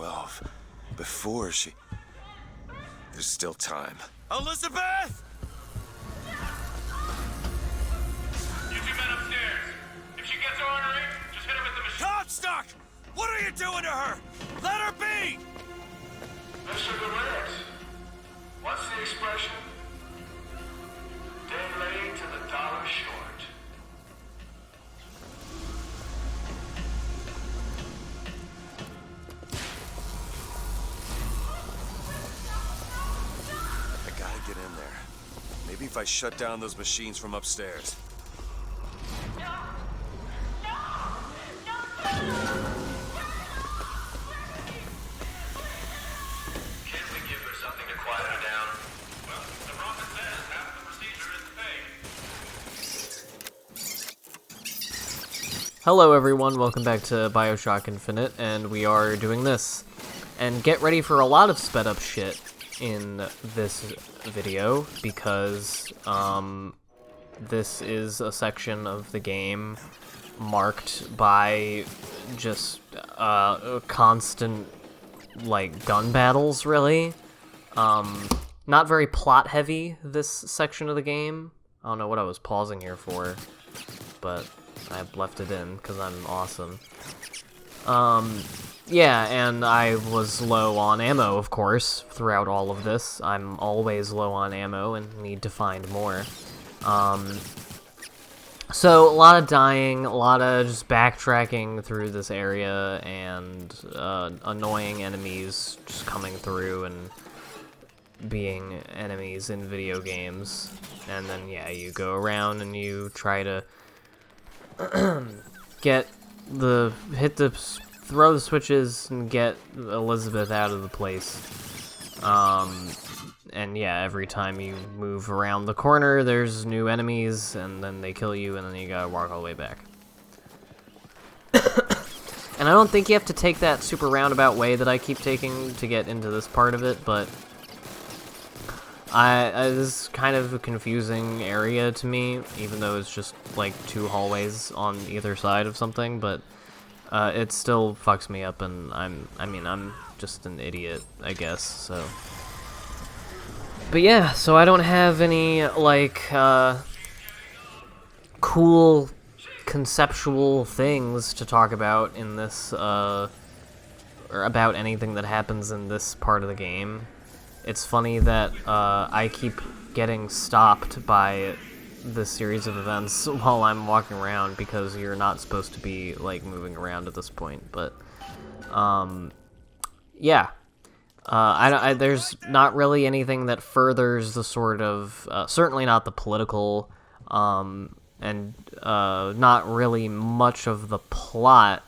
12. Before she... There's still time. Elizabeth! You two men upstairs. If she gets ornery, just hit her with the machine. Comstock! What are you doing to her? Let her be! Mr. Durant, what's the expression? Day late to the dollar short. I gotta get in there. Maybe if I shut down those machines from upstairs. Can't we give her something to quiet her down? Well, the prophet says half the procedure is fake. Hello everyone, welcome back to Bioshock Infinite, and we are doing this. And get ready for a lot of sped up shit in this video, because this is a section of the game marked by just constant, like, gun battles, really. Not very plot heavy, this section of the game. I don't know what I was pausing here for, but I left it in because I'm awesome. Yeah, and I was low on ammo, of course, throughout all of this. I'm always low on ammo and need to find more. So, a lot of dying, a lot of just backtracking through this area, and annoying enemies just coming through and being enemies in video games. And then, yeah, you go around and you try to throw the switches and get Elizabeth out of the place. And yeah, every time you move around the corner, there's new enemies, and then they kill you, and then you gotta walk all the way back. And I don't think you have to take that super roundabout way that I keep taking to get into this part of it, but this is kind of a confusing area to me, even though it's just like two hallways on either side of something, but it still fucks me up, and I'm just an idiot, I guess, so. But yeah, so I don't have any, like, cool conceptual things to talk about in this, or about anything that happens in this part of the game. It's funny that I keep getting stopped by this series of events while I'm walking around, because you're not supposed to be, like, moving around at this point, but, yeah. There's not really anything that furthers the sort of, certainly not the political, and not really much of the plot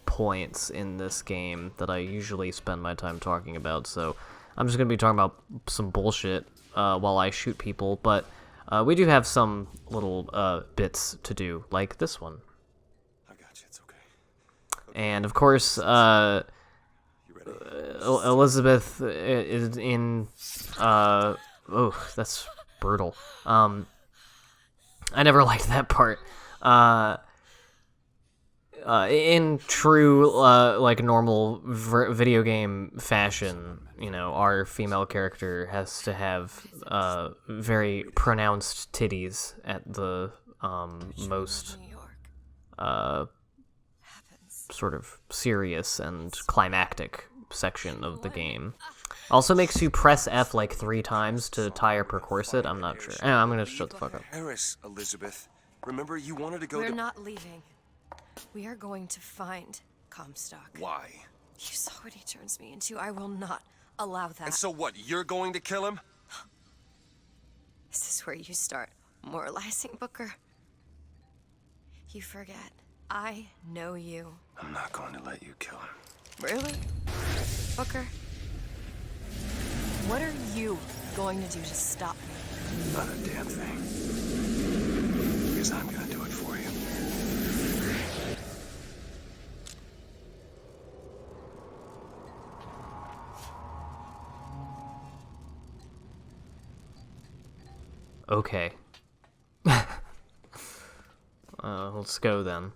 points in this game that I usually spend my time talking about, so I'm just going to be talking about some bullshit while I shoot people, but we do have some little bits to do, like this one. I got you, it's okay. And of course, Elizabeth is in, oh, that's brutal. I never liked that part. In true, like, normal video game fashion, you know, our female character has to have, very pronounced titties at the, most, sort of serious and climactic section of the game. Also makes you press F like 3 times to tie up her corset. I'm not sure. Anyway, I'm gonna shut the fuck up. Paris, Elizabeth. Remember, you wanted to go We're to... not leaving. We are going to find Comstock. Why? You saw what he turns me into. I will not allow that. And so what, you're going to kill him? Is this where you start moralizing, Booker? You forget. I know you. I'm not going to let you kill him. Really? Booker? What are you going to do to stop me? Not a damn thing. Because I'm gonna do it for you. Okay. Let's go then.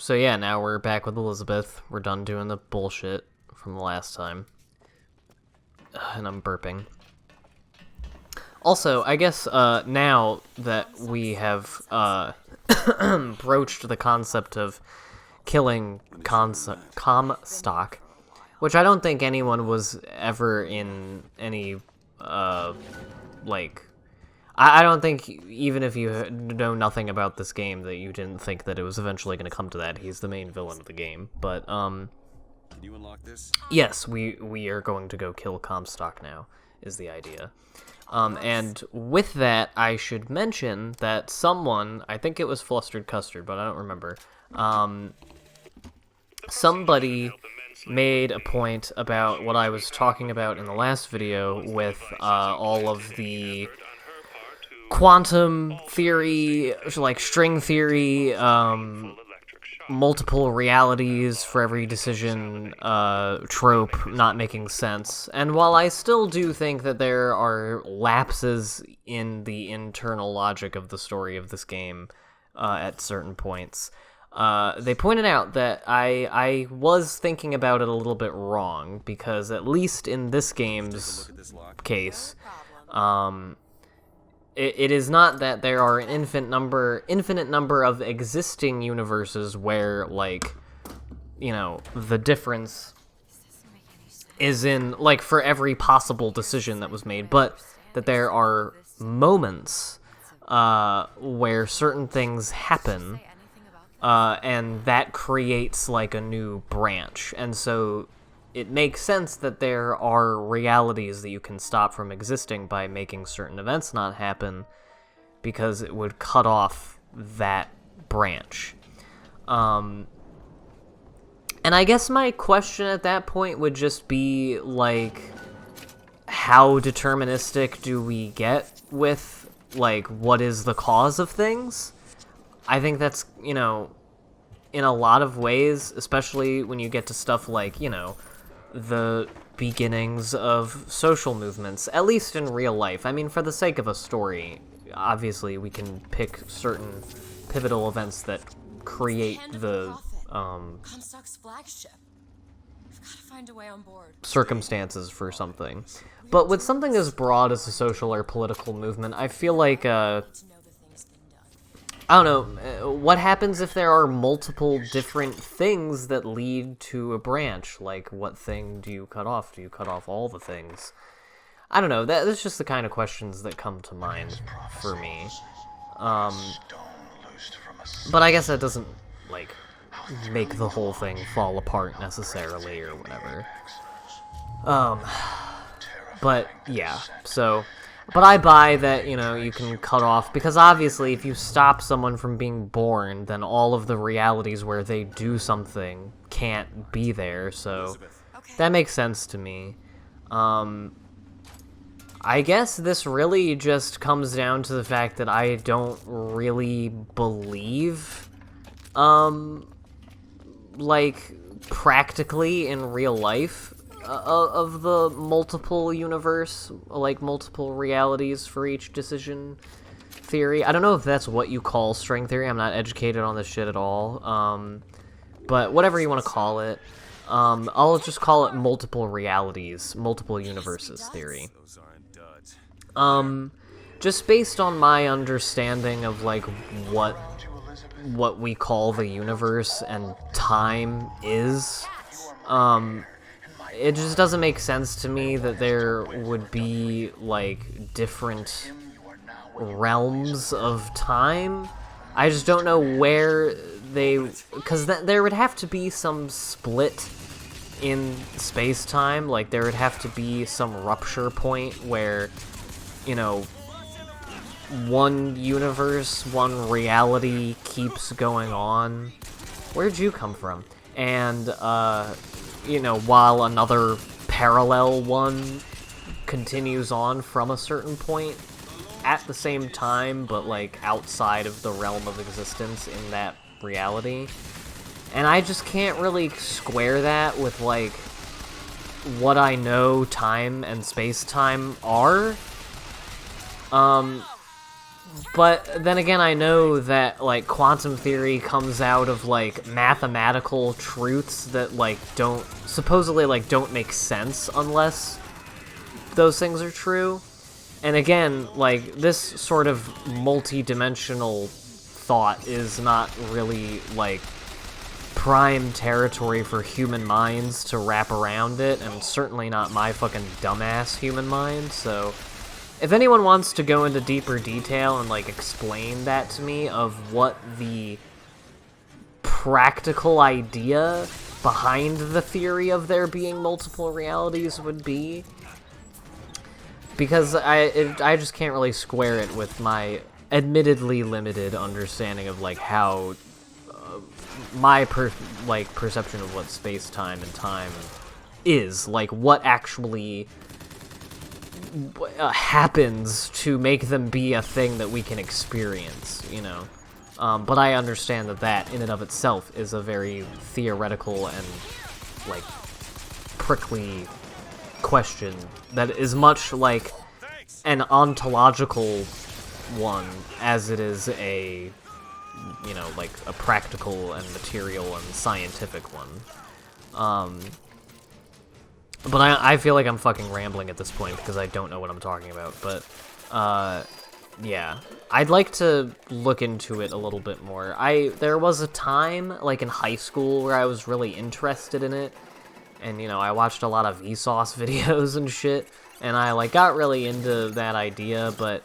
So yeah, now we're back with Elizabeth. We're done doing the bullshit from the last time. And I'm burping. Also, I guess now that we have broached the concept of killing Comstock, which I don't think anyone was ever in any, like... I don't think, even if you know nothing about this game, that you didn't think that it was eventually going to come to that. He's the main villain of the game. But, Can you unlock this? yes, we are going to go kill Comstock now, is the idea. And with that, I should mention that someone, I think it was Flustered Custard, but I don't remember, somebody made a point about what I was talking about in the last video with all of the quantum theory, like string theory, multiple realities for every decision trope not making sense. And while I still do think that there are lapses in the internal logic of the story of this game at certain points, they pointed out that I was thinking about it a little bit wrong, because at least in this game's case, it is not that there are an infinite number of existing universes where, like, you know, the difference is in, like, for every possible decision that was made, but that there are moments where certain things happen, and that creates, like, a new branch. And so it makes sense that there are realities that you can stop from existing by making certain events not happen, because it would cut off that branch. And I guess my question at that point would just be, like, how deterministic do we get with, like, what is the cause of things? I think that's, you know, in a lot of ways, especially when you get to stuff like, you know, the beginnings of social movements, at least in real life. I mean, for the sake of a story, obviously we can pick certain pivotal events that create the Comstock's flagship. We've got to find a way on board. circumstances for something. But with something as broad as a social or political movement, I feel like, I don't know, what happens if there are multiple different things that lead to a branch? Like, what thing do you cut off? Do you cut off all the things? I don't know, that's just the kind of questions that come to mind for me. But I guess that doesn't, like, make the whole thing fall apart necessarily or whatever. But, yeah, so... But I buy that, you know, you can cut off, because obviously if you stop someone from being born, then all of the realities where they do something can't be there, so that makes sense to me. I guess this really just comes down to the fact that I don't really believe, like, practically in real life, of the multiple universe, like multiple realities for each decision theory. I don't know if that's what you call string theory. I'm not educated on this shit at all. But whatever you want to call it, I'll just call it multiple realities, multiple universes theory. Just based on my understanding of, like, what we call the universe and time is, it just doesn't make sense to me that there would be, like, different realms of time. I just don't know where they... Because there would have to be some split in space-time. Like, there would have to be some rupture point where, you know, one universe, one reality keeps going on. Where'd you come from? And, you know, while another parallel one continues on from a certain point at the same time, but, like, outside of the realm of existence in that reality. And I just can't really square that with, like, what I know time and space-time are. But then again, I know that, like, quantum theory comes out of, like, mathematical truths that, like, supposedly, like, don't make sense unless those things are true. And again, like, this sort of multi-dimensional thought is not really, like, prime territory for human minds to wrap around it, and certainly not my fucking dumbass human mind, so if anyone wants to go into deeper detail and, like, explain that to me of what the practical idea behind the theory of there being multiple realities would be, because I just can't really square it with my admittedly limited understanding of, like, how my perception of what space-time and time is, like, what actually happens to make them be a thing that we can experience, you know. But I understand that in and of itself is a very theoretical and, like, prickly question that is much like an ontological one as it is a, you know, like, a practical and material and scientific one. But I feel like I'm fucking rambling at this point because I don't know what I'm talking about, but, yeah. I'd like to look into it a little bit more. There was a time, like, in high school where I was really interested in it, and, you know, I watched a lot of Vsauce videos and shit, and I, like, got really into that idea, but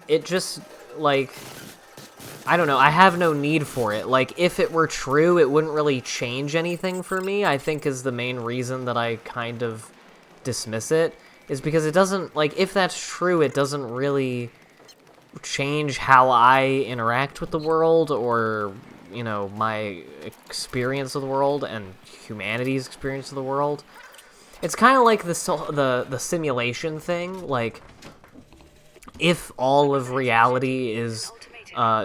it just, like, I don't know, I have no need for it. Like, if it were true, it wouldn't really change anything for me, I think is the main reason that I kind of dismiss it, is because it doesn't, like, if that's true, it doesn't really change how I interact with the world, or, you know, my experience of the world, and humanity's experience of the world. It's kind of like the simulation thing, like, if all of reality is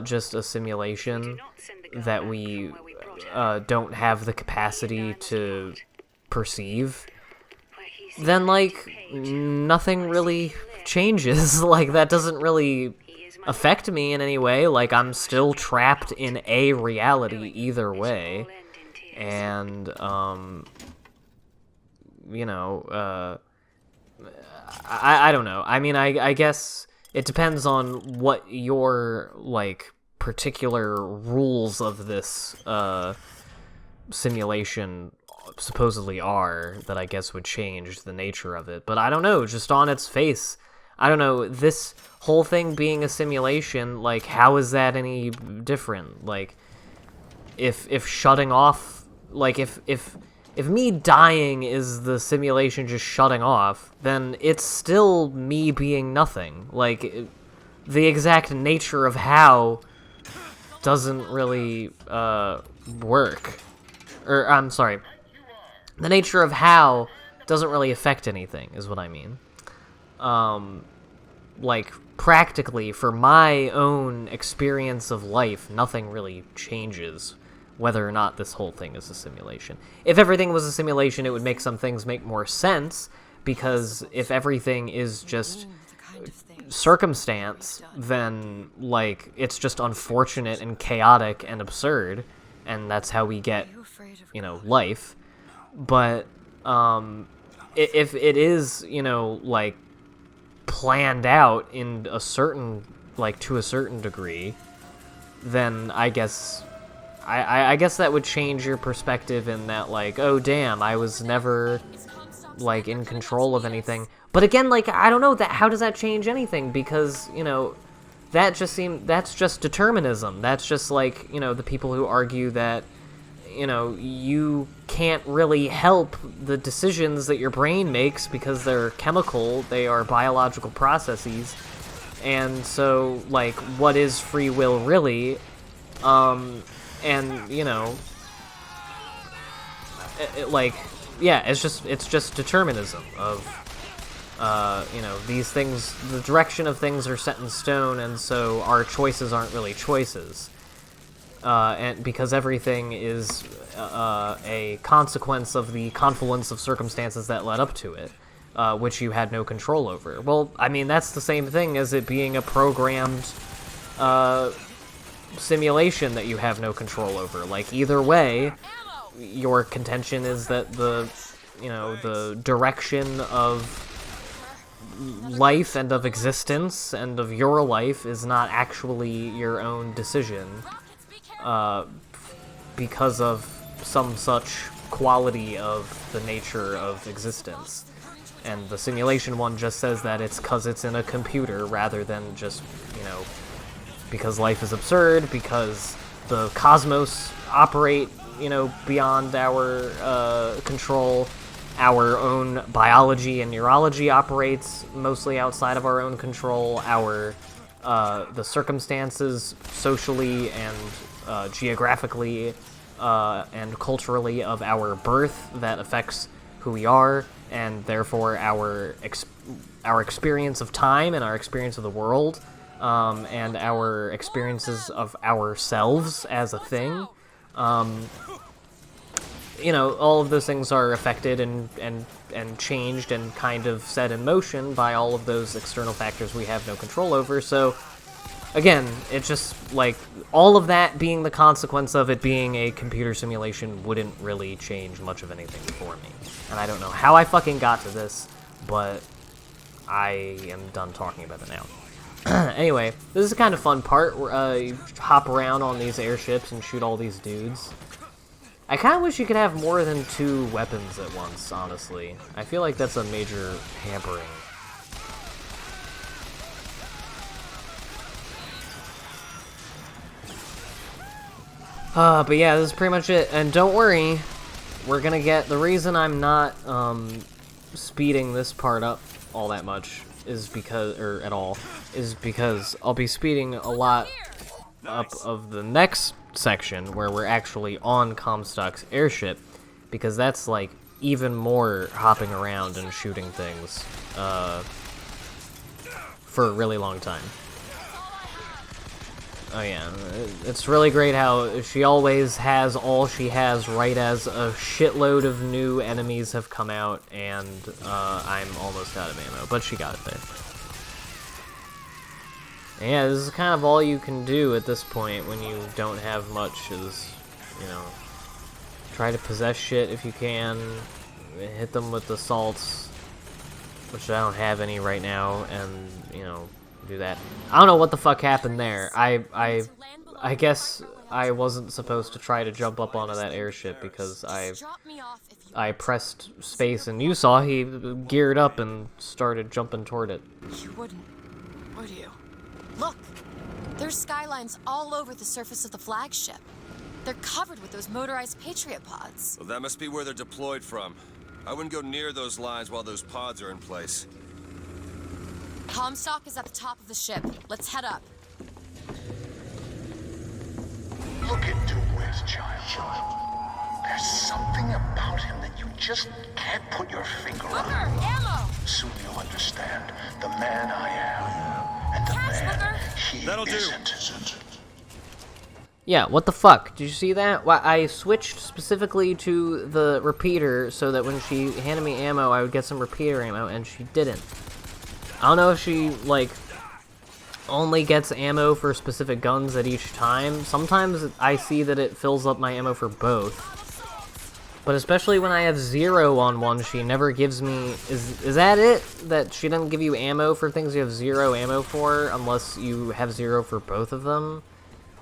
just a simulation that we don't have the capacity to perceive, then, like, nothing really changes. Like, that doesn't really affect me in any way. Like, I'm still trapped in a reality either way. And, you know, I don't know. I mean, I guess it depends on what your, like, particular rules of this simulation supposedly are that I guess would change the nature of it. But I don't know, just on its face, I don't know, this whole thing being a simulation, like, how is that any different? Like, if shutting off, like, if me dying is the simulation just shutting off, then it's still me being nothing. Like, the exact nature of how doesn't really work. Or, I'm sorry, the nature of how doesn't really affect anything, is what I mean. Like, practically, for my own experience of life, nothing really changes whether or not this whole thing is a simulation. If everything was a simulation, it would make some things make more sense, because if everything is just circumstance, then, like, it's just unfortunate and chaotic and absurd, and that's how we get, you know, life. But, if it is, you know, like, planned out in a certain, like, to a certain degree, then I guess I guess that would change your perspective in that, like, oh damn, I was never, like, in control of anything. But again, like, I don't know, that how does that change anything? Because, you know, that's just determinism. That's just, like, you know, the people who argue that, you know, you can't really help the decisions that your brain makes because they're chemical, they are biological processes, and so, like, what is free will really? And, you know, like, yeah, it's just determinism of, you know, these things, the direction of things are set in stone, and so our choices aren't really choices. And because everything is a consequence of the confluence of circumstances that led up to it. which you had no control over. Well, I mean, that's the same thing as it being a programmed simulation that you have no control over. Like, either way, your contention is that the direction of life and of existence and of your life is not actually your own decision, because of some such quality of the nature of existence. And the simulation one just says that it's because it's in a computer rather than just, because life is absurd, because the cosmos operate, beyond our control. Our own biology and neurology operates mostly outside of our own control. The circumstances socially and geographically and culturally of our birth that affects who we are, and therefore our experience of time and our experience of the world, and our experiences of ourselves as a thing. All of those things are affected and changed and kind of set in motion by all of those external factors we have no control over. So, again, it's just, like, all of that being the consequence of it being a computer simulation wouldn't really change much of anything for me. And I don't know how I fucking got to this, but I am done talking about it now. Anyway, this is a kind of fun part where you hop around on these airships and shoot all these dudes. I kind of wish you could have more than 2 weapons at once, honestly. I feel like that's a major hampering. But yeah, this is pretty much it. And don't worry, we're gonna get... The reason I'm not, speeding this part up all that much is because... or at all, is because I'll be speeding a lot up of the next section where we're actually on Comstock's airship, because that's like even more hopping around and shooting things for a really long time. Oh yeah, it's really great how she always has all she has right as a shitload of new enemies have come out, and I'm almost out of ammo, but she got it there. Yeah, this is kind of all you can do at this point when you don't have much, is, try to possess shit if you can, hit them with assaults, which I don't have any right now, and, do that. I don't know what the fuck happened there. I guess I wasn't supposed to try to jump up onto that airship because I pressed space and you saw he geared up and started jumping toward it. You wouldn't, would you? Look! There's skylines all over the surface of the flagship. They're covered with those motorized Patriot pods. Well, that must be where they're deployed from. I wouldn't go near those lines while those pods are in place. Comstock is at the top of the ship. Let's head up. Look into his child. There's something about him that you just can't put your finger Booker, on. ammo! Soon you'll understand the man I am and the Catch, man Booker. he That'll do. isn't. Yeah, what the fuck? Did you see that? Well, I switched specifically to the repeater so that when she handed me ammo, I would get some repeater ammo, and she didn't. I don't know if she, like, only gets ammo for specific guns at each time. Sometimes I see that it fills up my ammo for both. But especially when I have 0 on one, she never gives me... Is that it? That she doesn't give you ammo for things you have 0 ammo for unless you have 0 for both of them?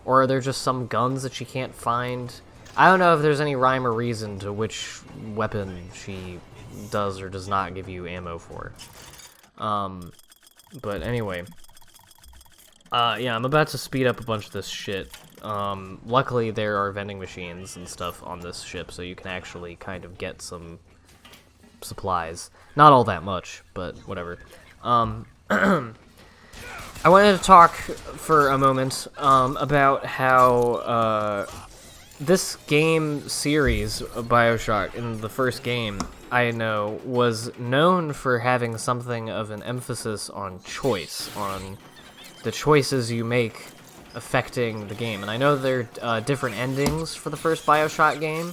Or are there just some guns that she can't find? I don't know if there's any rhyme or reason to which weapon she does or does not give you ammo for. But anyway. Yeah, I'm about to speed up a bunch of this shit. Luckily there are vending machines and stuff on this ship, so you can actually kind of get some supplies. Not all that much, but whatever. I wanted to talk for a moment, about how, this game series of Bioshock, in the first game, I know, was known for having something of an emphasis on choice, on the choices you make affecting the game. And I know there are different endings for the first Bioshock game.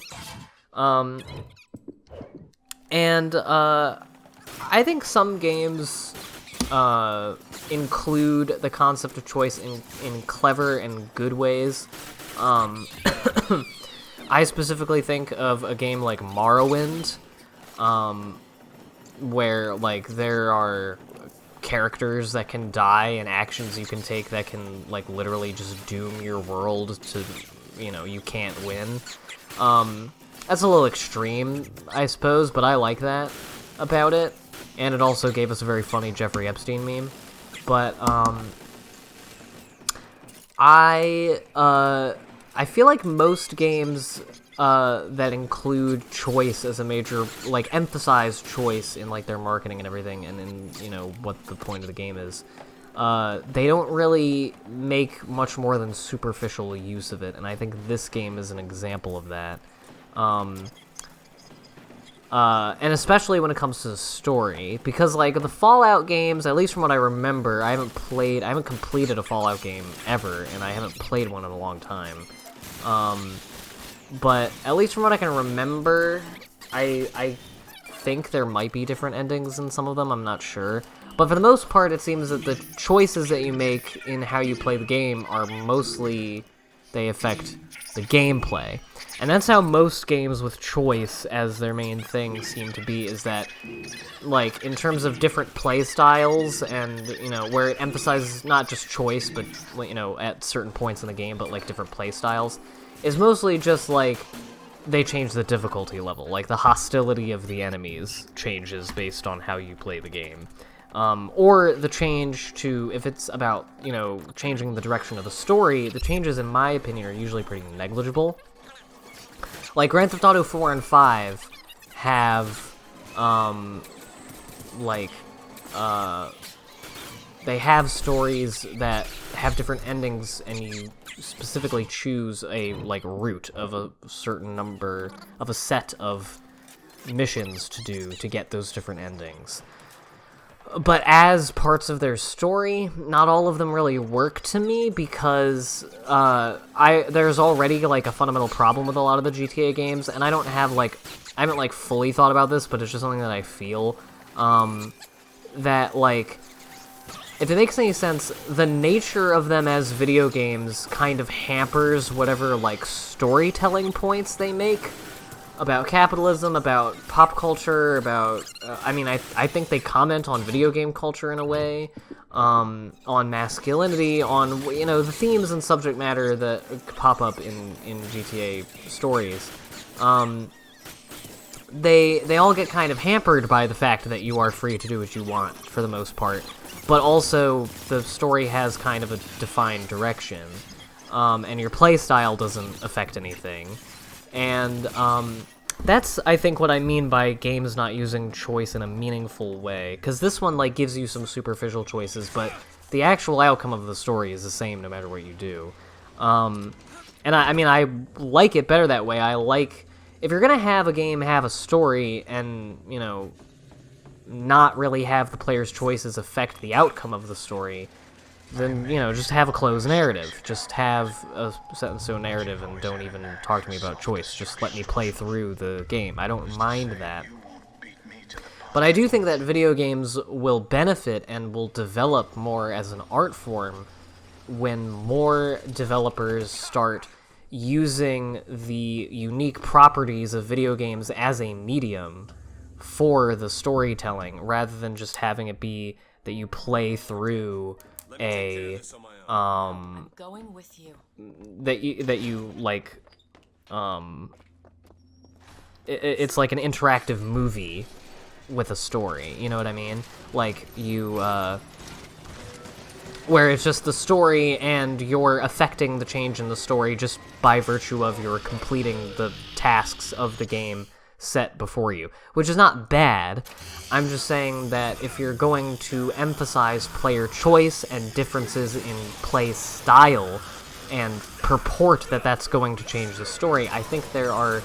I think some games include the concept of choice in clever and good ways. I specifically think of a game like Morrowind, where, like, there are characters that can die and actions you can take that can, like, literally just doom your world to, you know, you can't win. That's a little extreme, I suppose, but I like that about it. And it also gave us a very funny Jeffrey Epstein meme. But, I feel like most games that include choice as a major, like, emphasize choice in, like, their marketing and everything, and in, you know, what the point of the game is, they don't really make much more than superficial use of it, and I think this game is an example of that. And especially when it comes to the story, because, like, the Fallout games, at least from what I remember, I haven't completed a Fallout game ever, and I haven't played one in a long time. But at least from what I can remember, I think there might be different endings in some of them, I'm not sure. But for the most part, it seems that the choices that you make in how you play the game are mostly, they affect the gameplay. And that's how most games with choice as their main thing seem to be, is that, like, in terms of different play styles and, you know, where it emphasizes not just choice, but, you know, at certain points in the game, but, like, different play styles, is mostly just, like, they change the difficulty level. Like, the hostility of the enemies changes based on how you play the game. Or the change to, if it's about, you know, changing the direction of the story, the changes, in my opinion, are usually pretty negligible. Like, Grand Theft Auto 4 and 5 have, they have stories that have different endings, and you specifically choose a, like, route of a certain number, of a set of missions to do to get those different endings. But as parts of their story, not all of them really work to me, because there's already, like, a fundamental problem with a lot of the GTA games, and I haven't, like, fully thought about this, but it's just something that I feel, that, like, if it makes any sense, the nature of them as video games kind of hampers whatever, like, storytelling points they make about capitalism, about pop culture, about, I mean, I think they comment on video game culture in a way, on masculinity, on, you know, the themes and subject matter that pop up in GTA stories. They all get kind of hampered by the fact that you are free to do what you want, for the most part, but also the story has kind of a defined direction, and your playstyle doesn't affect anything. And, that's, I think, what I mean by games not using choice in a meaningful way. Because this one, like, gives you some superficial choices, but the actual outcome of the story is the same no matter what you do. And I mean, I like it better that way. I like, if you're gonna have a game have a story and, you know, not really have the player's choices affect the outcome of the story, then, you know, just have a closed narrative. Just have a set-in-stone narrative and don't even talk to me about choice. Just let me play through the game. I don't mind that. But I do think that video games will benefit and will develop more as an art form when more developers start using the unique properties of video games as a medium for the storytelling, rather than just having it be that you play through going with you. that you like, it's like an interactive movie with a story, you know what I mean? Like, you, where it's just the story and you're affecting the change in the story just by virtue of your completing the tasks of the game set before you, which is not bad. I'm just saying that if you're going to emphasize player choice and differences in play style and purport that that's going to change the story, I think there are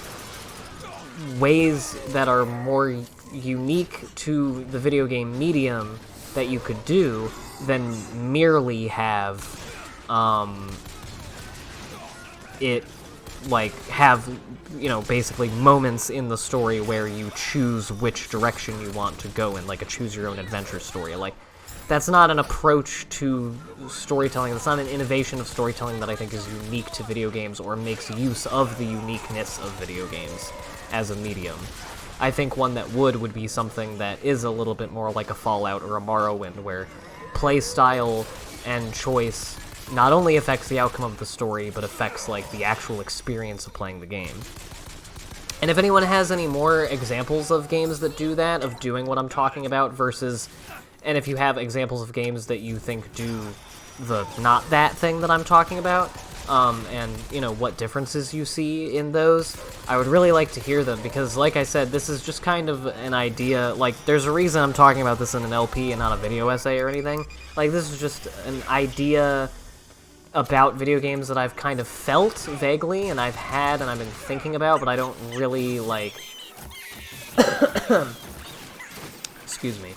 ways that are more unique to the video game medium that you could do than merely have it like, have, you know, basically moments in the story where you choose which direction you want to go in, like a choose-your-own-adventure story. Like, that's not an approach to storytelling, that's not an innovation of storytelling that I think is unique to video games or makes use of the uniqueness of video games as a medium. I think one that would be something that is a little bit more like a Fallout or a Morrowind, where play style and choice not only affects the outcome of the story, but affects, like, the actual experience of playing the game. And if anyone has any more examples of games that do that, of doing what I'm talking about, versus... And if you have examples of games that you think do the not that thing that I'm talking about, and, you know, what differences you see in those, I would really like to hear them, because, like I said, this is just kind of an idea. Like, there's a reason I'm talking about this in an LP and not a video essay or anything. Like, this is just an idea about video games that I've kind of felt vaguely, and I've had and I've been thinking about, but I don't really, like... Excuse me.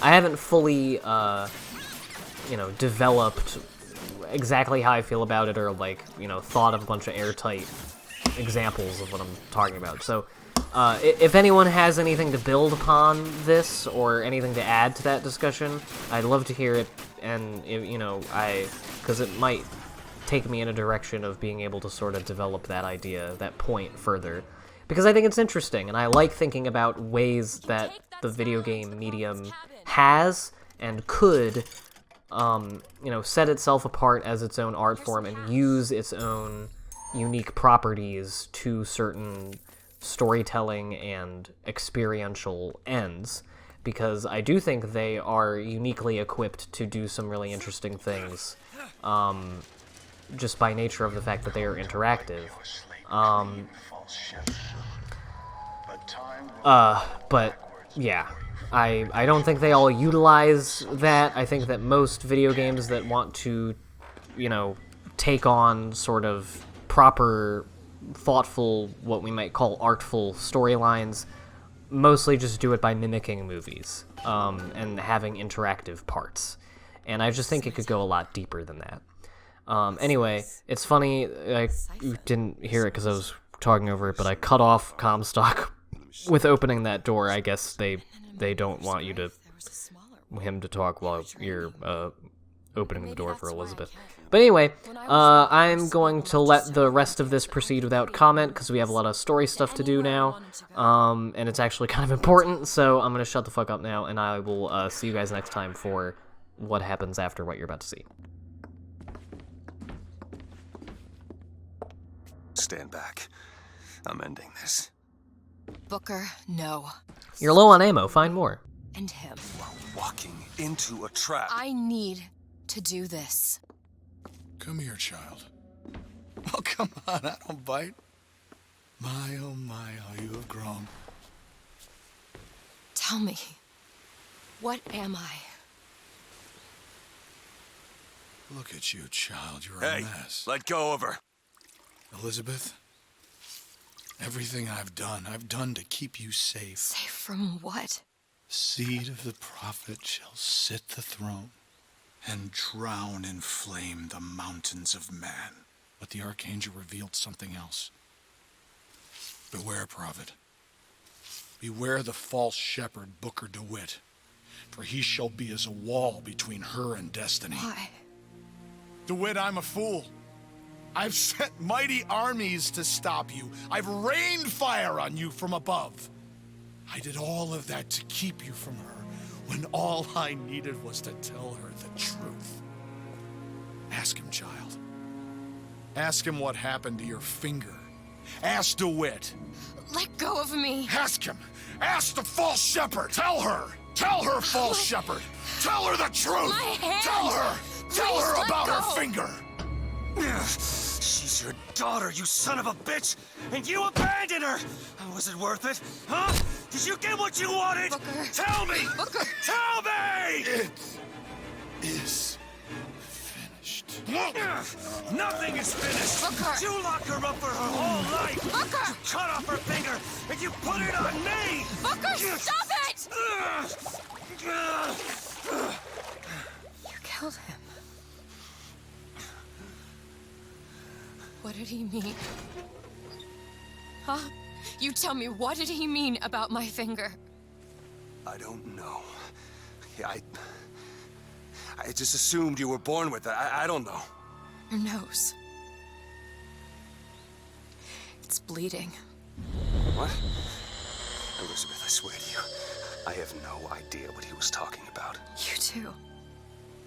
I haven't fully, you know, developed exactly how I feel about it, or, like, you know, thought of a bunch of airtight examples of what I'm talking about. So, if anyone has anything to build upon this, or anything to add to that discussion, I'd love to hear it, and, you know, because it might take me in a direction of being able to sort of develop that idea, that point further. Because I think it's interesting, and I like thinking about ways that the video game medium has and could, you know, set itself apart as its own art form and use its own unique properties to certain storytelling and experiential ends. Because I do think they are uniquely equipped to do some really interesting things, just by nature of the fact that they are interactive. But, yeah, I don't think they all utilize that. I think that most video games that want to, you know, take on sort of proper, thoughtful, what we might call artful storylines, mostly just do it by mimicking movies, and having interactive parts. And I just think it could go a lot deeper than that. Anyway, it's funny, you didn't hear it because I was talking over it, but I cut off Comstock with opening that door. I guess they don't want him to talk while you're opening the door for Elizabeth. But anyway, I'm going to let the rest of this proceed without comment, because we have a lot of story stuff to do now, and it's actually kind of important, so I'm going to shut the fuck up now, and I will see you guys next time for what happens after what you're about to see. Stand back. I'm ending this. Booker, no. You're low on ammo, find more. And him. Walking into a trap. I need to do this. Come here, child. Oh, come on, I don't bite. My, oh my, how you have grown. Tell me, what am I? Look at you, child, you're Hey, a mess. let go of her. Elizabeth, everything I've done to keep you safe. Safe from what? Seed of the prophet shall sit the throne and drown in flame the mountains of man. But the archangel revealed something else. Beware, prophet. Beware the false shepherd, Booker DeWitt, for he shall be as a wall between her and destiny. Why? DeWitt, I'm a fool. I've sent mighty armies to stop you. I've rained fire on you from above. I did all of that to keep you from her, when all I needed was to tell her the truth. Ask him, child. Ask him what happened to your finger. Ask DeWitt. Let go of me. Ask him. Ask the false shepherd. Tell her. Tell her, false shepherd. Tell her the truth. My hand. Tell her. Tell Please her let about go. her finger. She's your daughter, you son of a bitch! And you abandoned her! Was it worth it? Huh? Did you get what you wanted? Booker. Tell me! Booker. Tell me! It is finished. Nothing is finished! Booker. You locked her up for her whole life! Booker. You cut off her finger, and you put it on me! Booker, stop it! You killed him. What did he mean? Huh? You tell me, what did he mean about my finger? I don't know. Yeah, I just assumed you were born with it. I don't know. Your nose. It's bleeding. What? Elizabeth, I swear to you, I have no idea what he was talking about. You too.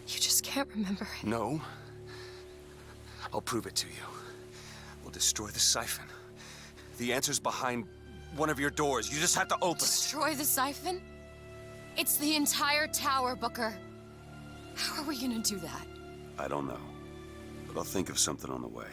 You just can't remember it. No. I'll prove it to you. We'll destroy the siphon. The answer's behind one of your doors. You just have to open it. Destroy the siphon? It's the entire tower, Booker. How are we gonna do that? I don't know. But I'll think of something on the way.